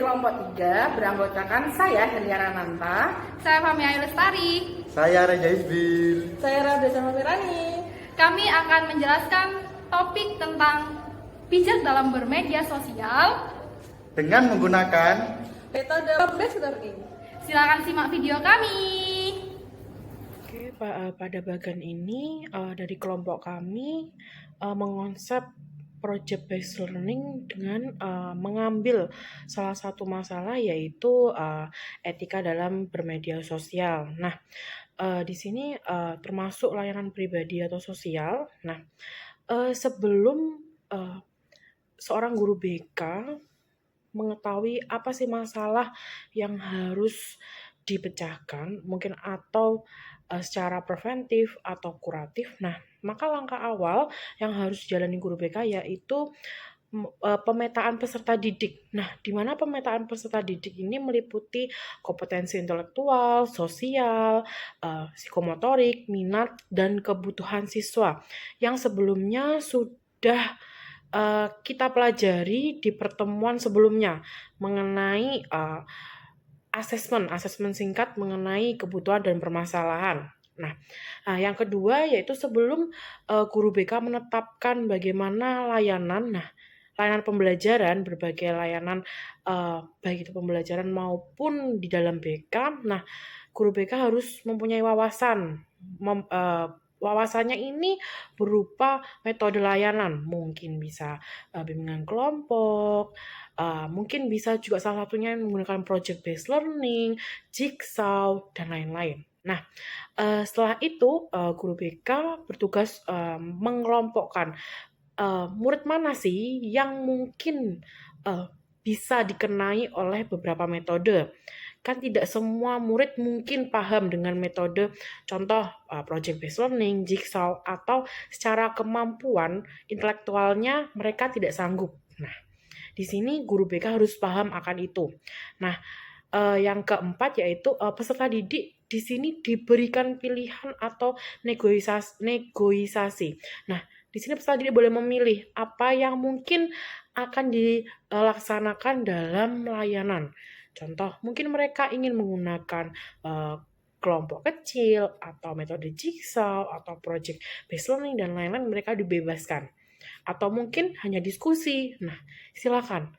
kelompok 3 beranggotakan saya Heliara Nanta, Saya Fahmi Ayu Lestari. Saya Reja Isbil. saya Radha Samafirani. Kami akan menjelaskan topik tentang bijak dalam bermedia sosial. Dengan menggunakan Metode best learning. Silakan simak video kami. Oke, pada bagian ini dari kelompok kami mengonsep project based learning dengan mengambil salah satu masalah yaitu etika dalam bermedia sosial. Nah, di sini termasuk layanan pribadi atau sosial. Nah, sebelum seorang guru BK mengetahui apa sih masalah yang harus dipecahkan, mungkin atau secara preventif atau kuratif. Nah, maka langkah awal yang harus dijalani guru BK yaitu pemetaan peserta didik. Nah, di mana pemetaan peserta didik ini meliputi kompetensi intelektual, sosial, psikomotorik, minat, dan kebutuhan siswa yang sebelumnya sudah kita pelajari di pertemuan sebelumnya mengenai asesmen singkat mengenai kebutuhan dan permasalahan. Nah, yang kedua yaitu sebelum guru BK menetapkan bagaimana layanan pembelajaran, berbagai layanan baik itu pembelajaran maupun di dalam BK. Nah, guru BK harus mempunyai wawasan. Wawasannya ini berupa metode layanan, mungkin bisa bimbingan kelompok, mungkin bisa juga salah satunya menggunakan project based learning, jigsaw, dan lain-lain. Nah, setelah itu guru BK bertugas mengelompokkan murid mana sih yang mungkin bisa dikenai oleh beberapa metode. Kan tidak semua murid mungkin paham dengan metode, contoh project based learning, jigsaw, atau secara kemampuan intelektualnya mereka tidak sanggup. Nah, di sini guru BK harus paham akan itu. Nah, yang keempat yaitu peserta didik di sini diberikan pilihan atau negosiasi. Nah, di sini peserta didik boleh memilih apa yang mungkin akan dilaksanakan dalam layanan. Contoh, mungkin mereka ingin menggunakan kelompok kecil atau metode jigsaw atau project based learning dan lain-lain, mereka dibebaskan. Atau mungkin hanya diskusi. Nah, silakan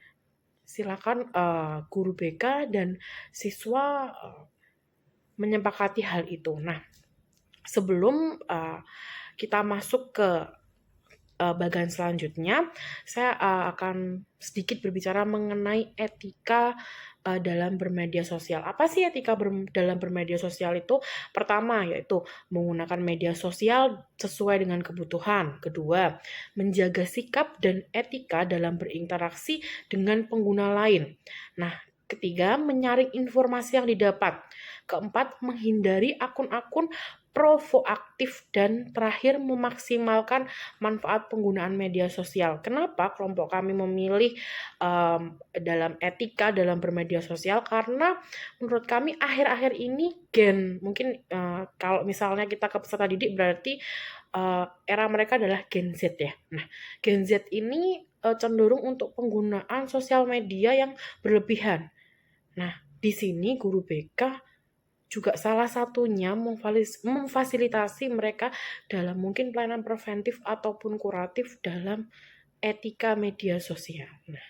guru BK dan siswa menyepakati hal itu. Nah, sebelum kita masuk ke bagian selanjutnya, saya akan sedikit berbicara mengenai etika dalam bermedia sosial. Apa sih etika dalam bermedia sosial itu? Pertama, yaitu menggunakan media sosial sesuai dengan kebutuhan. Kedua, menjaga sikap dan etika dalam berinteraksi dengan pengguna lain. Nah, ketiga, menyaring informasi yang didapat. Keempat, menghindari akun-akun provokatif, dan terakhir memaksimalkan manfaat penggunaan media sosial. Kenapa kelompok kami memilih dalam etika dalam bermedia sosial? Karena menurut kami akhir-akhir ini mungkin kalau misalnya kita ke peserta didik berarti era mereka adalah Gen Z ya. Nah, Gen Z ini cenderung untuk penggunaan sosial media yang berlebihan. Nah, di sini guru BK juga salah satunya memfasilitasi mereka dalam mungkin pelayanan preventif ataupun kuratif dalam etika media sosial. Nah,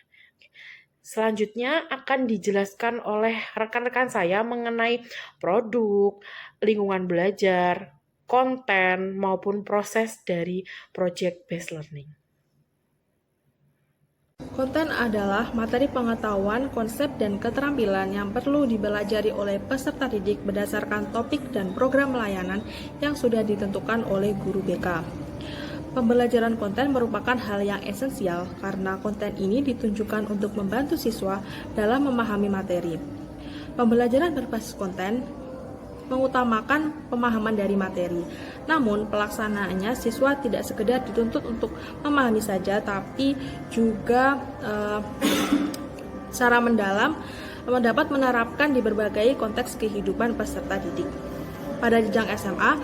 selanjutnya akan dijelaskan oleh rekan-rekan saya mengenai produk, lingkungan belajar, konten, maupun proses dari project based learning. Konten adalah materi pengetahuan, konsep, dan keterampilan yang perlu dipelajari oleh peserta didik berdasarkan topik dan program layanan yang sudah ditentukan oleh guru BK. Pembelajaran konten merupakan hal yang esensial karena konten ini ditunjukkan untuk membantu siswa dalam memahami materi. Pembelajaran berbasis konten mengutamakan pemahaman dari materi. Namun, pelaksanaannya siswa tidak sekedar dituntut untuk memahami saja, tapi juga secara mendalam dapat menerapkan di berbagai konteks kehidupan peserta didik. Pada jenjang SMA,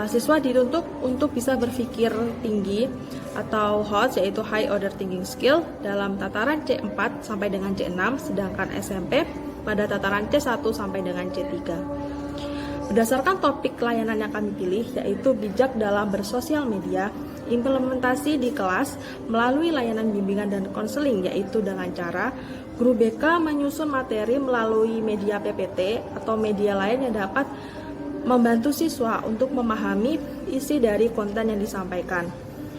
Siswa dituntut untuk bisa berpikir tinggi atau HOTS, yaitu High Order Thinking Skill, dalam tataran C4 sampai dengan C6, sedangkan SMP pada tataran C1 sampai dengan C3. Berdasarkan topik layanan yang kami pilih, yaitu bijak dalam bersosial media, implementasi di kelas melalui layanan bimbingan dan konseling, yaitu dengan cara guru BK menyusun materi melalui media PPT atau media lain yang dapat membantu siswa untuk memahami isi dari konten yang disampaikan,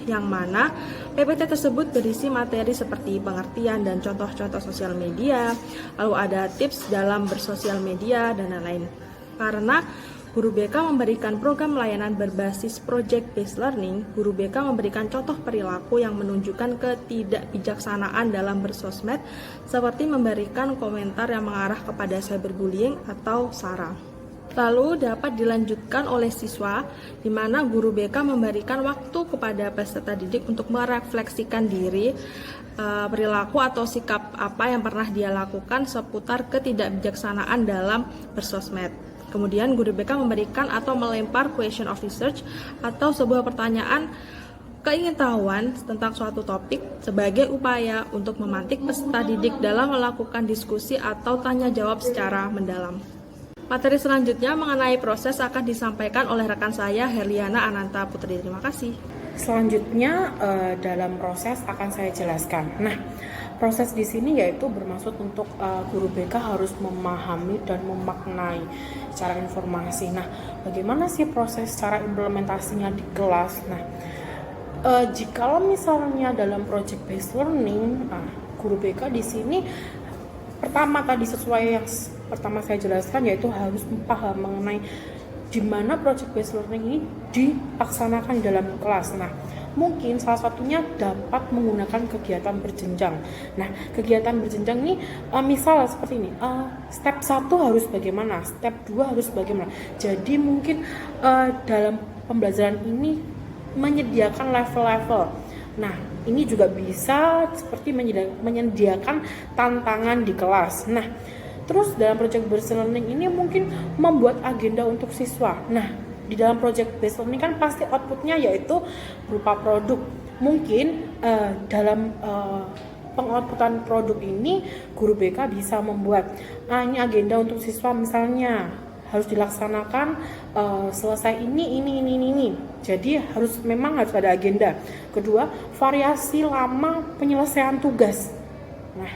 yang mana PPT tersebut berisi materi seperti pengertian dan contoh-contoh sosial media, lalu ada tips dalam bersosial media, dan lain-lain. Karena guru BK memberikan program layanan berbasis project based learning, guru BK memberikan contoh perilaku yang menunjukkan ketidakbijaksanaan dalam bersosmed, seperti memberikan komentar yang mengarah kepada cyberbullying atau SARA. Lalu dapat dilanjutkan oleh siswa, di mana guru BK memberikan waktu kepada peserta didik untuk merefleksikan diri, perilaku atau sikap apa yang pernah dia lakukan seputar ketidakbijaksanaan dalam bersosmed. Kemudian guru BK memberikan atau melempar question of research atau sebuah pertanyaan keingintahuan tentang suatu topik sebagai upaya untuk memantik peserta didik dalam melakukan diskusi atau tanya jawab secara mendalam. Materi selanjutnya mengenai proses akan disampaikan oleh rekan saya, Herliana Ananta Putri. Terima kasih. Selanjutnya dalam proses akan saya jelaskan. Nah, proses di sini yaitu bermaksud untuk guru BK harus memahami dan memaknai secara informasi. Nah, bagaimana sih proses cara implementasinya di kelas? Nah, jikalau misalnya dalam project based learning, guru BK di sini pertama tadi sesuai yang pertama saya jelaskan, yaitu harus paham mengenai di mana project based learning ini dilaksanakan di dalam kelas. Nah, mungkin salah satunya dapat menggunakan kegiatan berjenjang. Nah, kegiatan berjenjang ini misal seperti ini, step 1 harus bagaimana, step 2 harus bagaimana. Jadi mungkin dalam pembelajaran ini menyediakan level-level. Nah, ini juga bisa seperti menyediakan tantangan di kelas. Nah, terus dalam project based learning ini mungkin membuat agenda untuk siswa. Nah, di dalam project based learning kan pasti outputnya yaitu berupa produk. Mungkin dalam pengoutputan produk ini guru BK bisa membuat ini agenda untuk siswa, misalnya harus dilaksanakan selesai ini. Jadi memang harus ada agenda. Kedua, variasi lama penyelesaian tugas. Nah,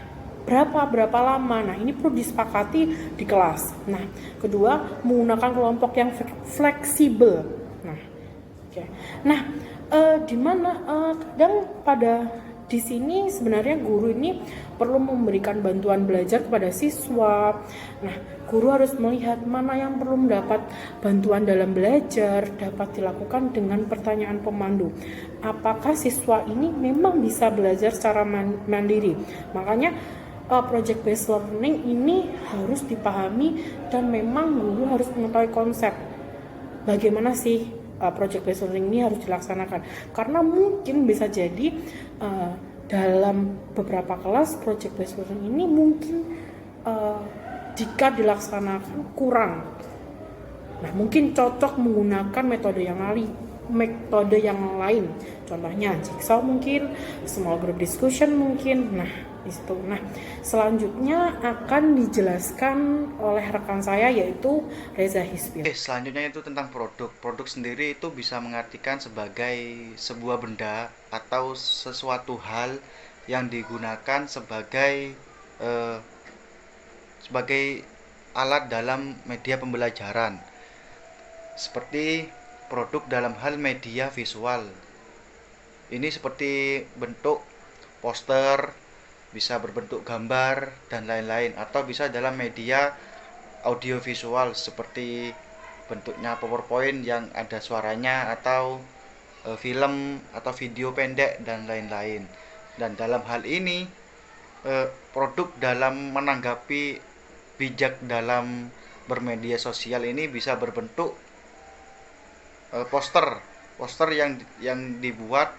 berapa lama. Nah, ini perlu disepakati di kelas. Nah, kedua, menggunakan kelompok yang fleksibel. Nah, oke. Nah, di mana kadang di sini sebenarnya guru ini perlu memberikan bantuan belajar kepada siswa. Nah, guru harus melihat mana yang perlu mendapat bantuan dalam belajar, dapat dilakukan dengan pertanyaan pemandu. Apakah siswa ini memang bisa belajar secara mandiri? Makanya project based learning ini harus dipahami dan memang guru harus mengetahui konsep bagaimana sih project based learning ini harus dilaksanakan. Karena mungkin bisa jadi dalam beberapa kelas project based learning ini mungkin jika dilaksanakan kurang. Nah, mungkin cocok menggunakan metode yang lain. Contohnya jigsaw mungkin, small group discussion mungkin. Nah, di situ. Nah, selanjutnya akan dijelaskan oleh rekan saya yaitu Reza Hisbil. Selanjutnya itu tentang produk. Produk sendiri itu bisa mengartikan sebagai sebuah benda atau sesuatu hal yang digunakan sebagai alat dalam media pembelajaran. Seperti produk dalam hal media visual. Ini seperti bentuk poster, bisa berbentuk gambar dan lain-lain, atau bisa dalam media audiovisual seperti bentuknya PowerPoint yang ada suaranya, atau film atau video pendek dan lain-lain. Dan dalam hal ini produk dalam menanggapi bijak dalam bermedia sosial ini bisa berbentuk poster yang dibuat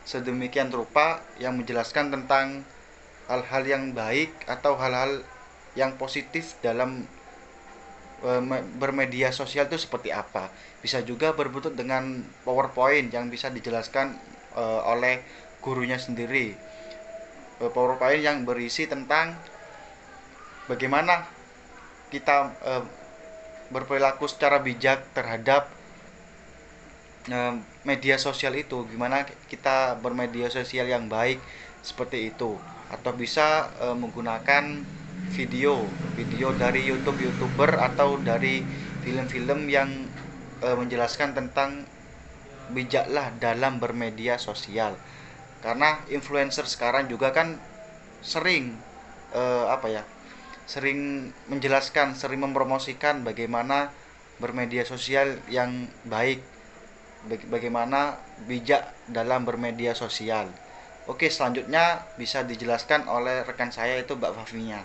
sedemikian rupa yang menjelaskan tentang hal-hal yang baik atau hal-hal yang positif dalam bermedia sosial itu seperti apa. Bisa juga berbentuk dengan PowerPoint yang bisa dijelaskan oleh gurunya sendiri. PowerPoint yang berisi tentang bagaimana kita berperilaku secara bijak terhadap media sosial itu, gimana kita bermedia sosial yang baik seperti itu. Atau bisa menggunakan video dari youtuber atau dari film-film yang menjelaskan tentang bijaklah dalam bermedia sosial. Karena influencer sekarang juga kan sering sering menjelaskan, sering mempromosikan bagaimana bermedia sosial yang baik, bagaimana bijak dalam bermedia sosial. Oke, selanjutnya bisa dijelaskan oleh rekan saya, itu Mbak Fafinya.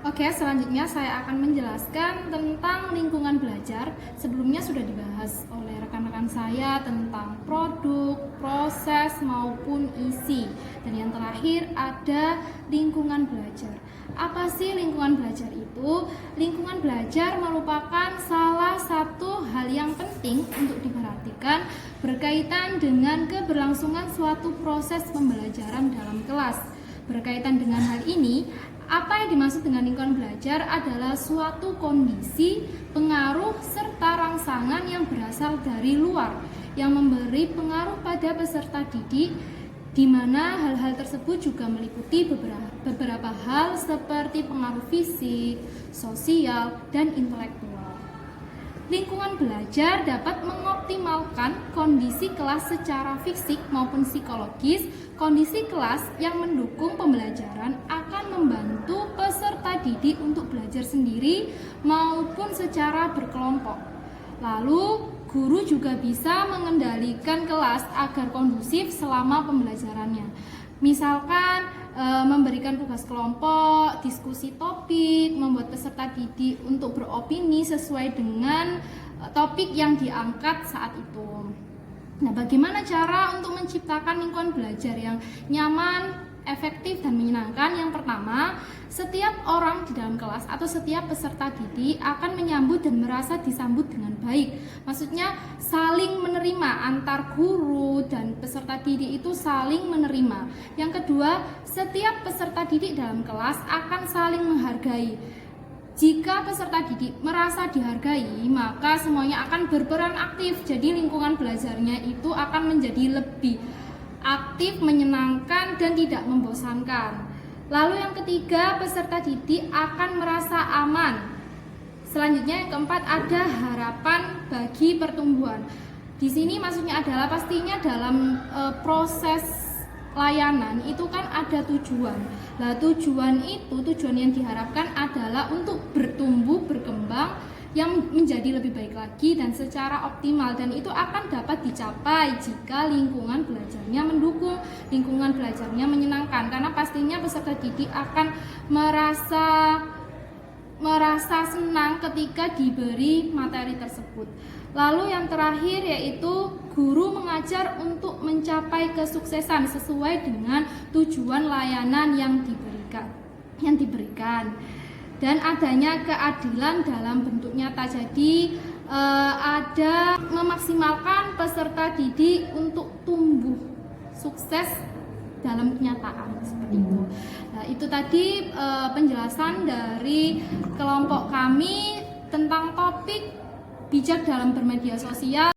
Oke, selanjutnya saya akan menjelaskan tentang lingkungan belajar. Sebelumnya sudah dibahas oleh rekan-rekan saya tentang produk, proses, maupun isi. Dan yang terakhir ada lingkungan belajar. Apa sih lingkungan belajar itu? Lingkungan belajar merupakan salah satu hal yang penting untuk diperhatikan berkaitan dengan keberlangsungan suatu proses pembelajaran dalam kelas. Berkaitan dengan hal ini, apa yang dimaksud dengan lingkungan belajar adalah suatu kondisi, pengaruh, serta rangsangan yang berasal dari luar yang memberi pengaruh pada peserta didik, di mana hal-hal tersebut juga meliputi beberapa hal seperti pengaruh fisik, sosial, dan intelektual. Lingkungan belajar dapat mengoptimalkan kondisi kelas secara fisik maupun psikologis. Kondisi kelas yang mendukung pembelajaran akan membantu peserta didik untuk belajar sendiri maupun secara berkelompok. Lalu, guru juga bisa mengendalikan kelas agar kondusif selama pembelajarannya. Misalkan memberikan tugas kelompok, diskusi topik, membuat peserta didik untuk beropini sesuai dengan topik yang diangkat saat itu. Nah, bagaimana cara untuk menciptakan lingkungan belajar yang nyaman, efektif, dan menyenangkan? Yang pertama, setiap orang di dalam kelas atau setiap peserta didik akan menyambut dan merasa disambut dengan baik. Maksudnya saling menerima, antar guru dan peserta didik itu saling menerima. Yang kedua, setiap peserta didik dalam kelas akan saling menghargai. Jika peserta didik merasa dihargai, maka semuanya akan berperan aktif. Jadi lingkungan belajarnya itu akan menjadi lebih aktif, menyenangkan, dan tidak membosankan. Lalu yang ketiga, peserta didik akan merasa aman. Selanjutnya yang keempat, ada harapan bagi pertumbuhan. Di sini maksudnya adalah pastinya dalam proses layanan itu kan ada tujuan. Nah, tujuan yang diharapkan adalah untuk bertumbuh, berkembang, yang menjadi lebih baik lagi dan secara optimal, dan itu akan dapat dicapai jika lingkungan belajarnya mendukung, lingkungan belajarnya menyenangkan, karena pastinya peserta didik akan merasa senang ketika diberi materi tersebut. Lalu yang terakhir yaitu guru mengajar untuk mencapai kesuksesan sesuai dengan tujuan layanan yang diberikan. Dan adanya keadilan dalam bentuk nyata. Jadi ada memaksimalkan peserta didik untuk tumbuh sukses dalam kenyataan seperti itu. Nah, itu tadi penjelasan dari kelompok kami tentang topik bijak dalam bermedia sosial.